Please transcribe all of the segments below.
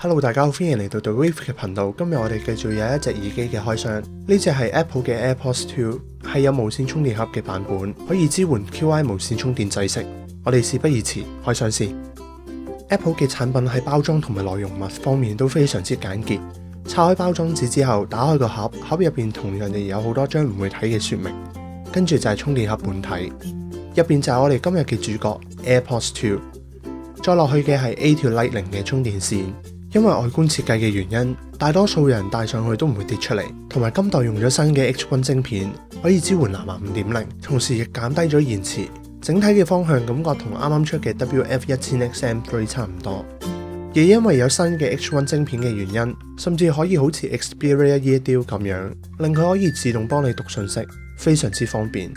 Hello， 大家好，歡迎嚟到 The Wave 嘅頻道。今日我哋繼續有一隻耳機嘅開箱，呢隻係 Apple 嘅 AirPods 2，係有無線充電盒嘅版本，可以支援 QI 無線充電制式。我哋事不宜遲，開箱先。Apple 嘅產品喺包裝同埋內容物方面都非常之簡潔。拆開包裝紙之後，打開個盒，盒入邊同樣地有好多張唔會睇嘅說明，跟住就係充電盒本體，入邊就係我哋今日嘅主角 AirPods 2。再落去嘅係 A 條 Lightning 嘅充電線。因為外觀設計嘅原因，大多數人戴上去都唔會跌出嚟，同埋今代用咗新嘅 H1 晶片，可以支援藍牙 5.0， 同時亦減低咗延遲。整體嘅方向感覺同啱啱出嘅 WF-1000X M3 差唔多。亦因為有新嘅 H1 晶片嘅原因，甚至可以好似 Xperia Eardeal 咁樣，令佢可以自動幫你讀信息，非常之方便。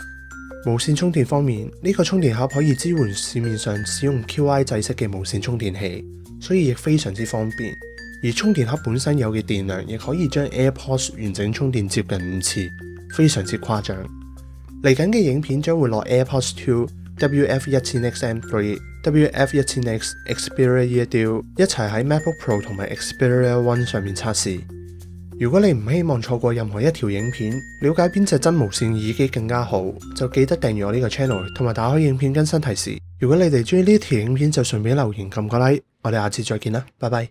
無線充電方面，呢個充電盒可以支援市面上使用 QI 制式嘅無線充電器，所以亦非常之方便。而充電盒本身有嘅電量，亦可以將 AirPods 完整充電接近5次，非常之誇張。嚟緊嘅影片將會落 AirPods 2、WF-1000X M3、WF-1000X Xperia Eardeal 一齊喺 MacBook Pro 同埋 Xperia One 上面測試。如果你唔希望錯過任何一條影片，了解邊隻真無線耳機更加好，就記得訂閱我呢個 channel， 同埋打開影片更新提示。如果你哋中意呢條影片，就順便留言撳個 like。我哋下次再見啦，拜拜。